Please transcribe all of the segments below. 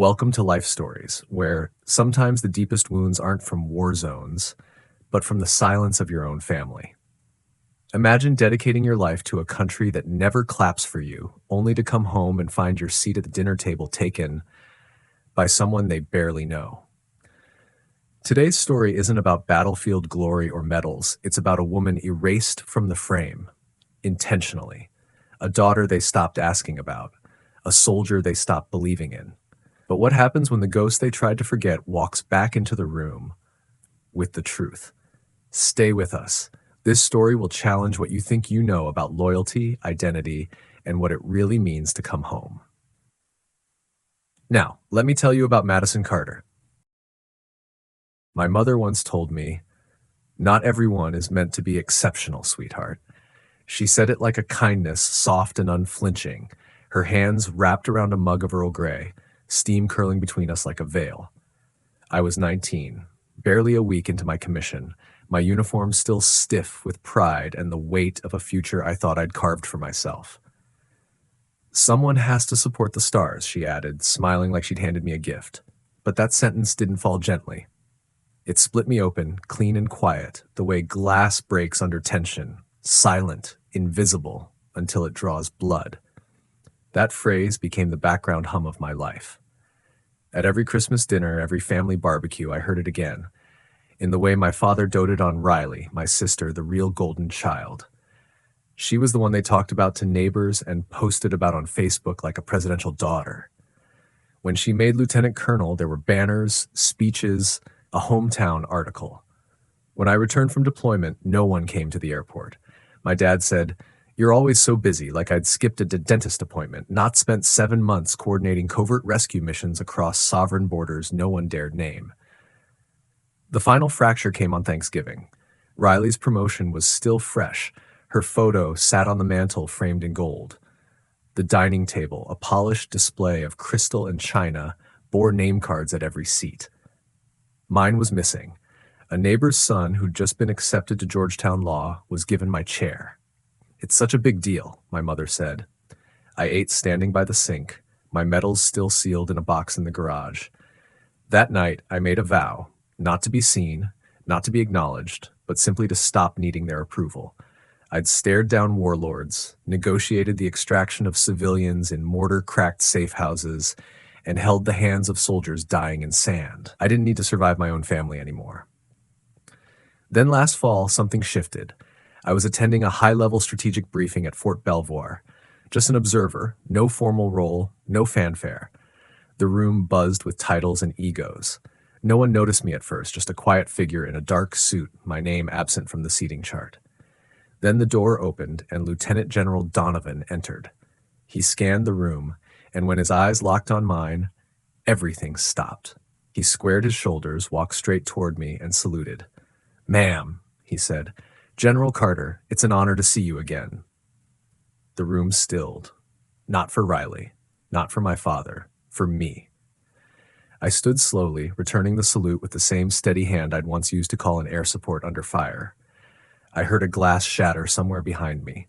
Welcome to Life Stories, where sometimes the deepest wounds aren't from war zones, but from the silence of your own family. Imagine dedicating your life to a country that never claps for you, only to come home and find your seat at the dinner table taken by someone they barely know. Today's story isn't about battlefield glory or medals, it's about a woman erased from the frame, intentionally, a daughter they stopped asking about, a soldier they stopped believing in. But what happens when the ghost they tried to forget walks back into the room with the truth? Stay with us. This story will challenge what you think you know about loyalty, identity, and what it really means to come home. Now, let me tell you about Madison Carter. My mother once told me, "Not everyone is meant to be exceptional, sweetheart." She said it like a kindness, soft and unflinching, her hands wrapped around a mug of Earl Grey, steam curling between us like a veil. I was 19, barely a week into my commission, my uniform still stiff with pride and the weight of a future I thought I'd carved for myself. "Someone has to support the stars," she added, smiling like she'd handed me a gift. But that sentence didn't fall gently. It split me open, clean and quiet, the way glass breaks under tension, silent, invisible, until it draws blood. That phrase became the background hum of my life. At every Christmas dinner, every family barbecue, I heard it again, in the way my father doted on Riley, my sister, the real golden child. She was the one they talked about to neighbors and posted about on Facebook like a presidential daughter. When she made lieutenant colonel, there were banners, speeches, a hometown article. When I returned from deployment, no one came to the airport. My dad said, "You're always so busy," like I'd skipped a dentist appointment, not spent 7 months coordinating covert rescue missions across sovereign borders no one dared name. The final fracture came on Thanksgiving. Riley's promotion was still fresh. Her photo sat on the mantel framed in gold. The dining table, a polished display of crystal and china, bore name cards at every seat. Mine was missing. A neighbor's son who'd just been accepted to Georgetown Law was given my chair. "It's such a big deal," my mother said. I ate standing by the sink, my medals still sealed in a box in the garage. That night, I made a vow, not to be seen, not to be acknowledged, but simply to stop needing their approval. I'd stared down warlords, negotiated the extraction of civilians in mortar-cracked safe houses, and held the hands of soldiers dying in sand. I didn't need to survive my own family anymore. Then last fall, something shifted. I was attending a high-level strategic briefing at Fort Belvoir. Just an observer, no formal role, no fanfare. The room buzzed with titles and egos. No one noticed me at first, just a quiet figure in a dark suit, my name absent from the seating chart. Then the door opened and Lieutenant General Donovan entered. He scanned the room, and when his eyes locked on mine, everything stopped. He squared his shoulders, walked straight toward me, and saluted. "Ma'am," he said, "General Carter, it's an honor to see you again." The room stilled. Not for Riley, not for my father, for me. I stood slowly, returning the salute with the same steady hand I'd once used to call an air support under fire. I heard a glass shatter somewhere behind me.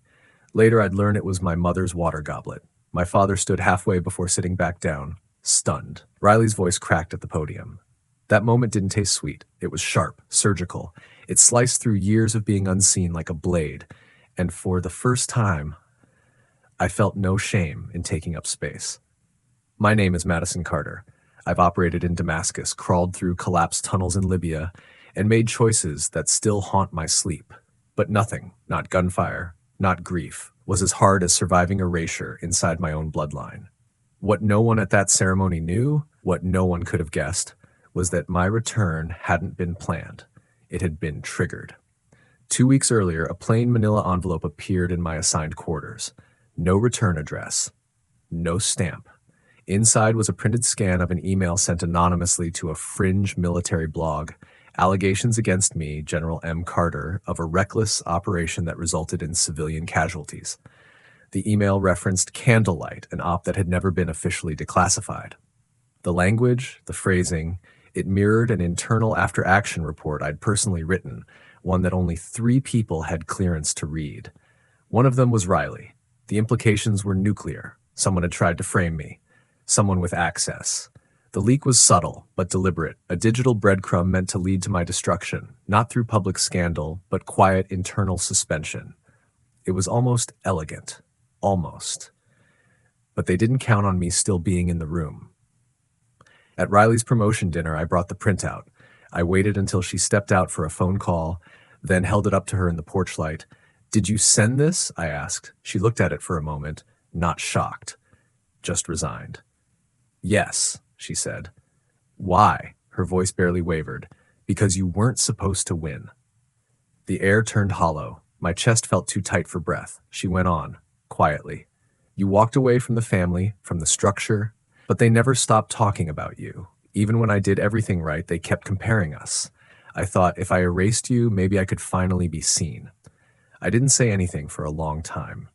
Later, I'd learn it was my mother's water goblet. My father stood halfway before sitting back down, stunned. Riley's voice cracked at the podium. That moment didn't taste sweet. It was sharp, surgical. It sliced through years of being unseen like a blade. And for the first time, I felt no shame in taking up space. "My name is Madison Carter. I've operated in Damascus, crawled through collapsed tunnels in Libya, and made choices that still haunt my sleep. But nothing, not gunfire, not grief, was as hard as surviving erasure inside my own bloodline. What no one at that ceremony knew, what no one could have guessed, was that my return hadn't been planned. It had been triggered. 2 weeks earlier, a plain manila envelope appeared in my assigned quarters. No return address. No stamp. Inside was a printed scan of an email sent anonymously to a fringe military blog. Allegations against me, General M. Carter, of a reckless operation that resulted in civilian casualties. The email referenced Candlelight, an op that had never been officially declassified. The language, the phrasing, it mirrored an internal after-action report I'd personally written, one that only 3 people had clearance to read. One of them was Riley. The implications were nuclear. Someone had tried to frame me. Someone with access. The leak was subtle, but deliberate, a digital breadcrumb meant to lead to my destruction, not through public scandal, but quiet internal suspension. It was almost elegant. Almost. But they didn't count on me still being in the room. At Riley's promotion dinner, I brought the printout. I waited until she stepped out for a phone call, then held it up to her in the porch light. "Did you send this?" I asked. She looked at it for a moment, not shocked, just resigned. "Yes," she said. "Why?" Her voice barely wavered. "Because you weren't supposed to win." The air turned hollow. My chest felt too tight for breath. She went on, quietly. "You walked away from the family, from the structure, but they never stopped talking about you. Even when I did everything right, they kept comparing us. I thought if I erased you, maybe I could finally be seen." I didn't say anything for a long time.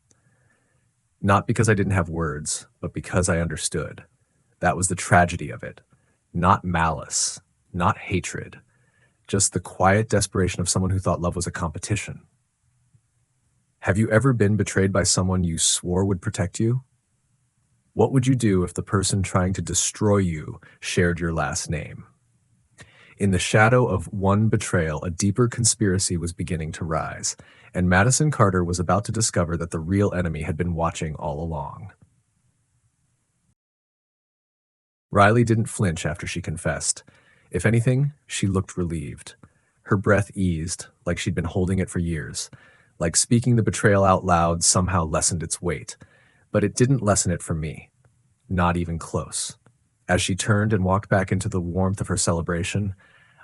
Not because I didn't have words, but because I understood. That was the tragedy of it. Not malice, not hatred, just the quiet desperation of someone who thought love was a competition. Have you ever been betrayed by someone you swore would protect you? What would you do if the person trying to destroy you shared your last name? In the shadow of one betrayal, a deeper conspiracy was beginning to rise, and Madison Carter was about to discover that the real enemy had been watching all along. Riley didn't flinch after she confessed. If anything, she looked relieved. Her breath eased, like she'd been holding it for years, like speaking the betrayal out loud somehow lessened its weight. But it didn't lessen it for me. Not even close. As she turned and walked back into the warmth of her celebration,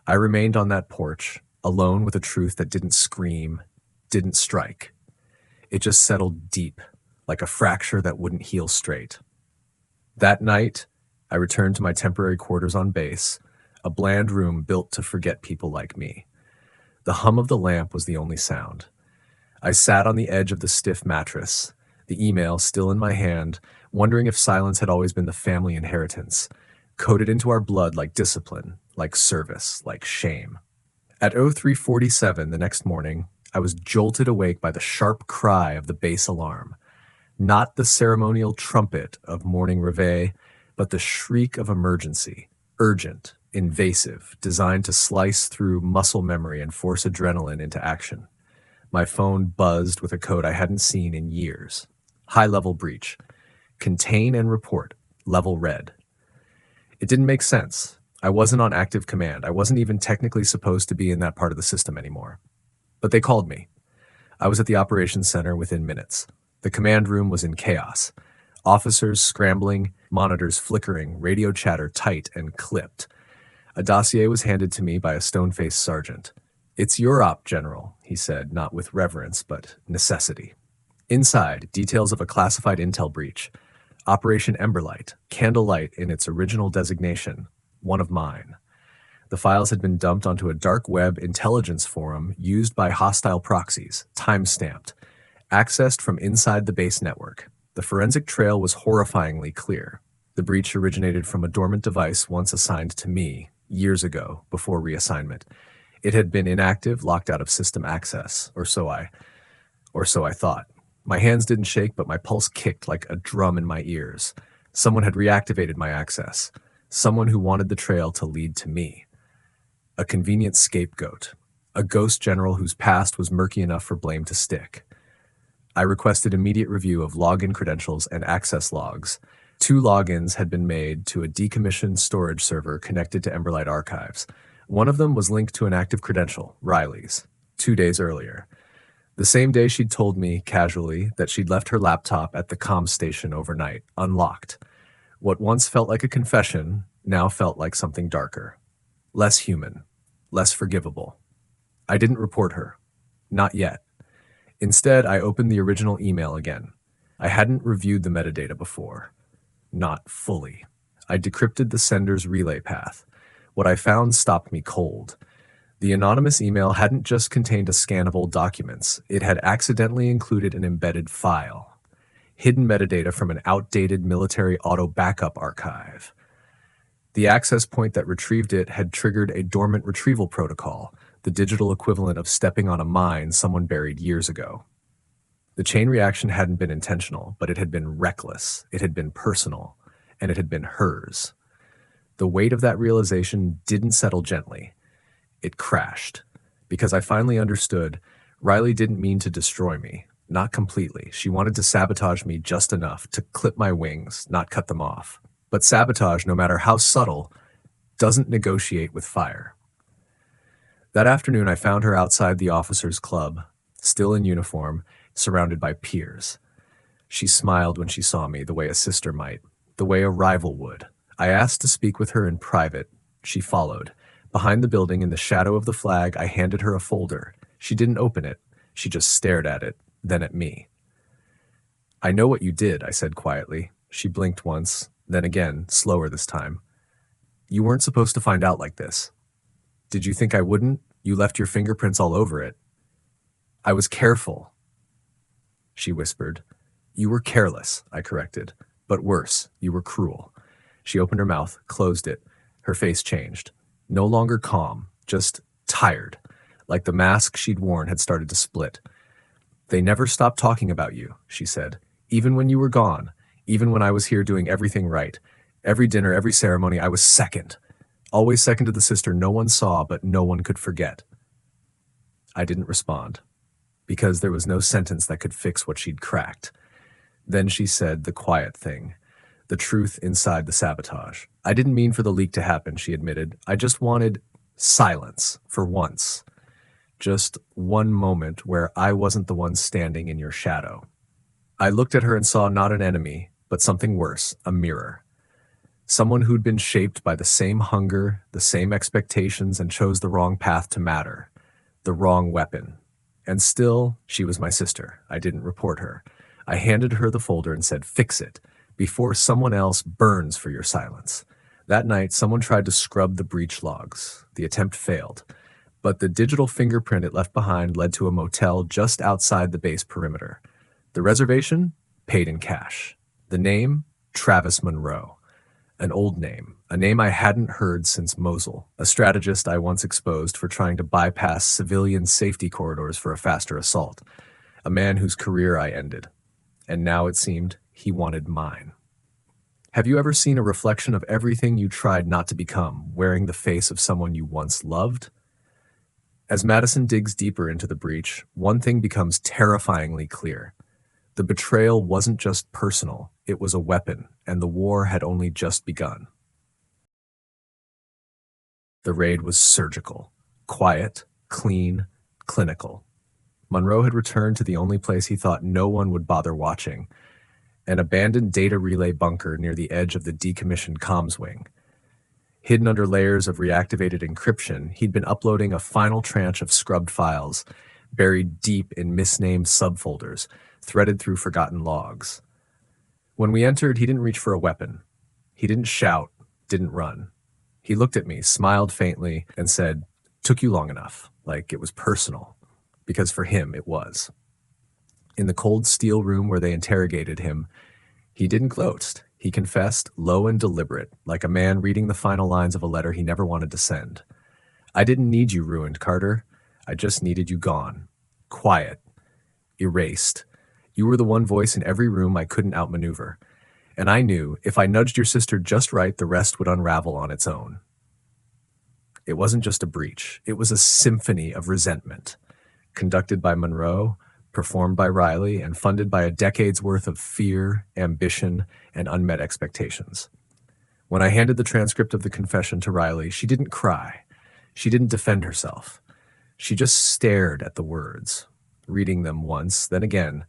I remained on that porch, alone with a truth that didn't scream, didn't strike. It just settled deep, like a fracture that wouldn't heal straight. That night, I returned to my temporary quarters on base, a bland room built to forget people like me. The hum of the lamp was the only sound. I sat on the edge of the stiff mattress, the email still in my hand, wondering if silence had always been the family inheritance, coded into our blood like discipline, like service, like shame. At 03:47 the next morning, I was jolted awake by the sharp cry of the base alarm. Not the ceremonial trumpet of morning reveille, but the shriek of emergency, urgent, invasive, designed to slice through muscle memory and force adrenaline into action. My phone buzzed with a code I hadn't seen in years. High-level breach. Contain and report. Level red. It didn't make sense. I wasn't on active command. I wasn't even technically supposed to be in that part of the system anymore. But they called me. I was at the operations center within minutes. The command room was in chaos. Officers scrambling, monitors flickering, radio chatter tight and clipped. A dossier was handed to me by a stone-faced sergeant. "It's your op, General," he said, not with reverence, but necessity. Inside, details of a classified intel breach. Operation Emberlight, Candlelight in its original designation, one of mine. The files had been dumped onto a dark web intelligence forum used by hostile proxies, time-stamped, accessed from inside the base network. The forensic trail was horrifyingly clear. The breach originated from a dormant device once assigned to me, years ago, before reassignment. It had been inactive, locked out of system access, or so I thought. My hands didn't shake, but my pulse kicked like a drum in my ears. Someone had reactivated my access. Someone who wanted the trail to lead to me. A convenient scapegoat. A ghost general whose past was murky enough for blame to stick. I requested immediate review of login credentials and access logs. 2 logins had been made to a decommissioned storage server connected to Emberlight archives. One of them was linked to an active credential, Riley's, 2 days earlier. The same day she'd told me, casually, that she'd left her laptop at the comm station overnight, unlocked. What once felt like a confession now felt like something darker. Less human. Less forgivable. I didn't report her. Not yet. Instead, I opened the original email again. I hadn't reviewed the metadata before. Not fully. I decrypted the sender's relay path. What I found stopped me cold. The anonymous email hadn't just contained a scan of old documents. It had accidentally included an embedded file. Hidden metadata from an outdated military auto backup archive. The access point that retrieved it had triggered a dormant retrieval protocol, the digital equivalent of stepping on a mine someone buried years ago. The chain reaction hadn't been intentional, but it had been reckless, it had been personal, and it had been hers. The weight of that realization didn't settle gently. It crashed. Because I finally understood, Riley didn't mean to destroy me. Not completely. She wanted to sabotage me just enough to clip my wings, not cut them off. But sabotage, no matter how subtle, doesn't negotiate with fire. That afternoon, I found her outside the officers' club, still in uniform, surrounded by peers. She smiled when she saw me, the way a sister might, the way a rival would. I asked to speak with her in private. She followed. Behind the building, in the shadow of the flag, I handed her a folder. She didn't open it. She just stared at it, then at me. "I know what you did," I said quietly. She blinked once, then again, slower this time. "You weren't supposed to find out like this." "Did you think I wouldn't? You left your fingerprints all over it." "I was careful," she whispered. "You were careless," I corrected. "But worse, you were cruel." She opened her mouth, closed it. Her face changed. No longer calm, just tired, like the mask she'd worn had started to split. "They never stopped talking about you," she said. "Even when you were gone, even when I was here doing everything right. Every dinner, every ceremony, I was second. Always second to the sister no one saw, but no one could forget." I didn't respond, because there was no sentence that could fix what she'd cracked. Then she said the quiet thing, the truth inside the sabotage. "I didn't mean for the leak to happen," she admitted. "I just wanted silence, for once. Just one moment where I wasn't the one standing in your shadow." I looked at her and saw not an enemy, but something worse, a mirror. Someone who'd been shaped by the same hunger, the same expectations, and chose the wrong path to matter, the wrong weapon. And still, she was my sister. I didn't report her. I handed her the folder and said, "Fix it, before someone else burns for your silence." That night, someone tried to scrub the breach logs. The attempt failed. But the digital fingerprint it left behind led to a motel just outside the base perimeter. The reservation? Paid in cash. The name? Travis Monroe. An old name, a name I hadn't heard since Mosul, a strategist I once exposed for trying to bypass civilian safety corridors for a faster assault, a man whose career I ended. And now it seemed he wanted mine. Have you ever seen a reflection of everything you tried not to become, wearing the face of someone you once loved? As Madison digs deeper into the breach, one thing becomes terrifyingly clear. The betrayal wasn't just personal, it was a weapon, and the war had only just begun. The raid was surgical, quiet, clean, clinical. Monroe had returned to the only place he thought no one would bother watching, an abandoned data relay bunker near the edge of the decommissioned comms wing. Hidden under layers of reactivated encryption, he'd been uploading a final tranche of scrubbed files, buried deep in misnamed subfolders, threaded through forgotten logs. When we entered, he didn't reach for a weapon. He didn't shout, didn't run. He looked at me, smiled faintly, and said, "Took you long enough," like it was personal, because for him it was. In the cold steel room where they interrogated him, he didn't gloat. He confessed, low and deliberate, like a man reading the final lines of a letter he never wanted to send. "I didn't need you ruined, Carter. I just needed you gone. Quiet. Erased. You were the one voice in every room I couldn't outmaneuver. And I knew if I nudged your sister just right, the rest would unravel on its own." It wasn't just a breach. It was a symphony of resentment, conducted by Monroe, performed by Riley, and funded by a decade's worth of fear, ambition, and unmet expectations. When I handed the transcript of the confession to Riley, she didn't cry. She didn't defend herself. She just stared at the words, reading them once, then again,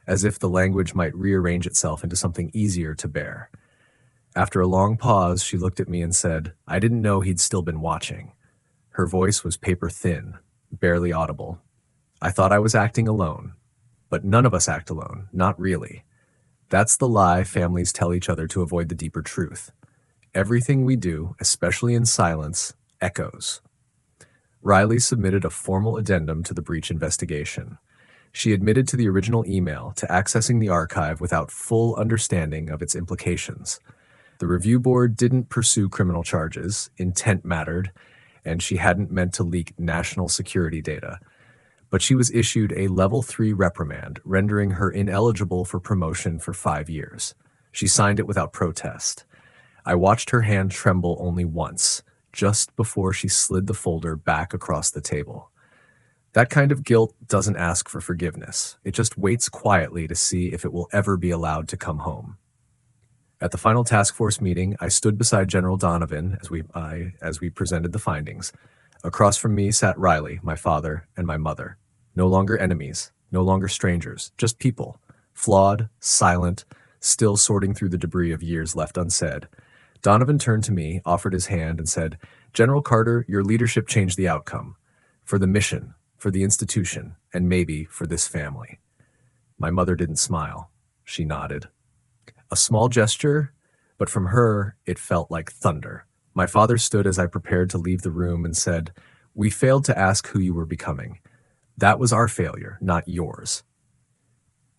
as if the language might rearrange itself into something easier to bear. After a long pause, she looked at me and said, "I didn't know he'd still been watching." Her voice was paper thin, barely audible. "I thought I was acting alone. But none of us act alone, not really. That's the lie families tell each other to avoid the deeper truth. Everything we do, especially in silence, echoes." Riley submitted a formal addendum to the breach investigation. She admitted to the original email, to accessing the archive without full understanding of its implications. The review board didn't pursue criminal charges, intent mattered, and she hadn't meant to leak national security data. But she was issued a level 3 reprimand, rendering her ineligible for promotion for 5 years. She signed it without protest. I watched her hand tremble only once, just before she slid the folder back across the table. That kind of guilt doesn't ask for forgiveness. It just waits quietly to see if it will ever be allowed to come home. At the final task force meeting, I stood beside General Donovan as we presented the findings. Across from me sat Riley, my father, and my mother. No longer enemies, no longer strangers, just people. Flawed, silent, still sorting through the debris of years left unsaid. Donovan turned to me, offered his hand, and said, "General Carter, your leadership changed the outcome. For the mission, for the institution, and maybe for this family." My mother didn't smile. She nodded. A small gesture, but from her, it felt like thunder. My father stood as I prepared to leave the room and said, "We failed to ask who you were becoming. That was our failure, not yours."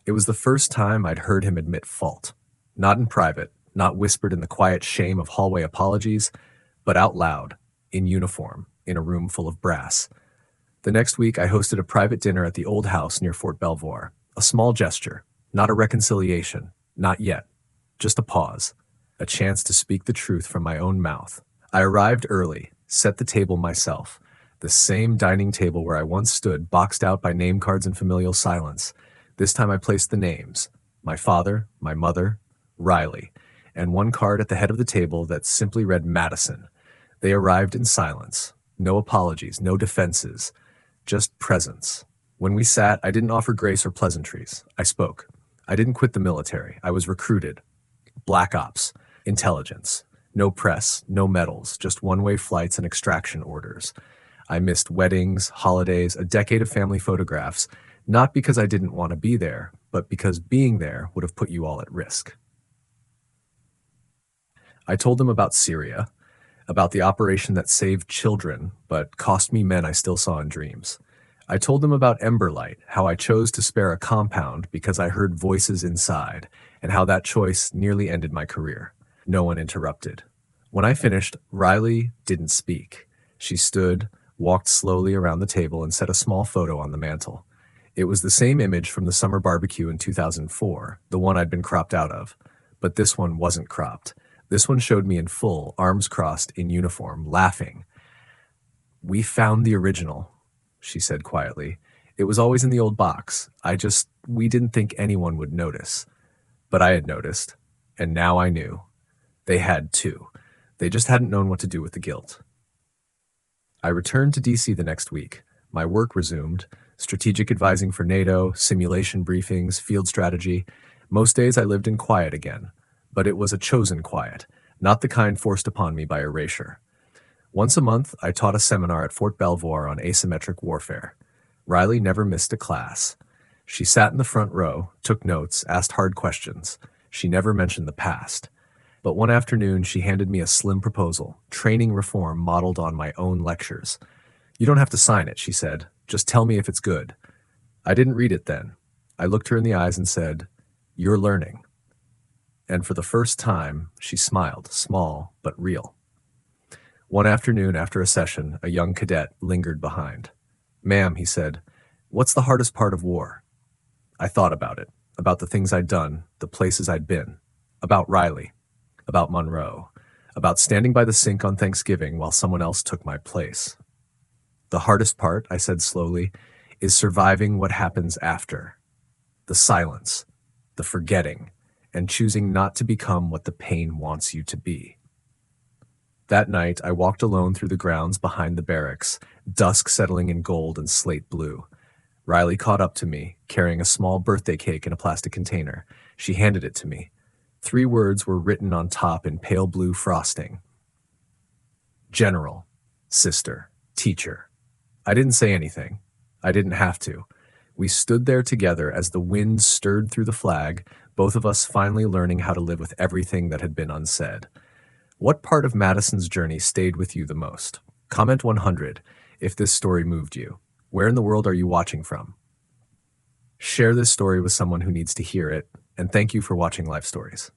It was the first time I'd heard him admit fault. Not in private, not whispered in the quiet shame of hallway apologies, but out loud, in uniform, in a room full of brass. The next week, I hosted a private dinner at the old house near Fort Belvoir. A small gesture, not a reconciliation, not yet. Just a pause, a chance to speak the truth from my own mouth. I arrived early, set the table myself, the same dining table where I once stood, boxed out by name cards and familial silence. This time I placed the names, my father, my mother, Riley, and one card at the head of the table that simply read Madison. They arrived in silence, no apologies, no defenses, just presence. When we sat, I didn't offer grace or pleasantries. I spoke. I didn't quit the military. I was recruited. Black ops, intelligence, no press, no medals, just one-way flights and extraction orders. I missed weddings, holidays, a decade of family photographs, not because I didn't want to be there, but because being there would have put you all at risk. I told them about Syria, about the operation that saved children, but cost me men I still saw in dreams. I told them about Emberlight, how I chose to spare a compound because I heard voices inside, and how that choice nearly ended my career. No one interrupted. When I finished, Riley didn't speak. She stood, walked slowly around the table, and set a small photo on the mantel. It was the same image from the summer barbecue in 2004, the one I'd been cropped out of. But this one wasn't cropped. This one showed me in full, arms crossed, in uniform, laughing. "We found the original," she said quietly. "It was always in the old box. We didn't think anyone would notice. But I had noticed, and now I knew. They had too. They just hadn't known what to do with the guilt." I returned to DC the next week. My work resumed, strategic advising for NATO, simulation briefings, field strategy. Most days I lived in quiet again, but it was a chosen quiet, not the kind forced upon me by erasure. Once a month, I taught a seminar at Fort Belvoir on asymmetric warfare. Riley never missed a class. She sat in the front row, took notes, asked hard questions. She never mentioned the past. But one afternoon, she handed me a slim proposal, training reform modeled on my own lectures. "You don't have to sign it," she said. "Just tell me if it's good." I didn't read it then. I looked her in the eyes and said, "You're learning." And for the first time, she smiled, small but real. One afternoon after a session, a young cadet lingered behind. "Ma'am," he said, "what's the hardest part of war?" I thought about it, about the things I'd done, the places I'd been, about Riley, about Monroe, about standing by the sink on Thanksgiving while someone else took my place. "The hardest part," I said slowly, "is surviving what happens after. The silence, the forgetting, and choosing not to become what the pain wants you to be." That night, I walked alone through the grounds behind the barracks, dusk settling in gold and slate blue. Riley caught up to me, carrying a small birthday cake in a plastic container. She handed it to me. 3 words were written on top in pale blue frosting. General, sister, teacher. I didn't say anything. I didn't have to. We stood there together as the wind stirred through the flag, both of us finally learning how to live with everything that had been unsaid. What part of Madison's journey stayed with you the most? Comment 100 if this story moved you. Where in the world are you watching from? Share this story with someone who needs to hear it, and thank you for watching Life Stories.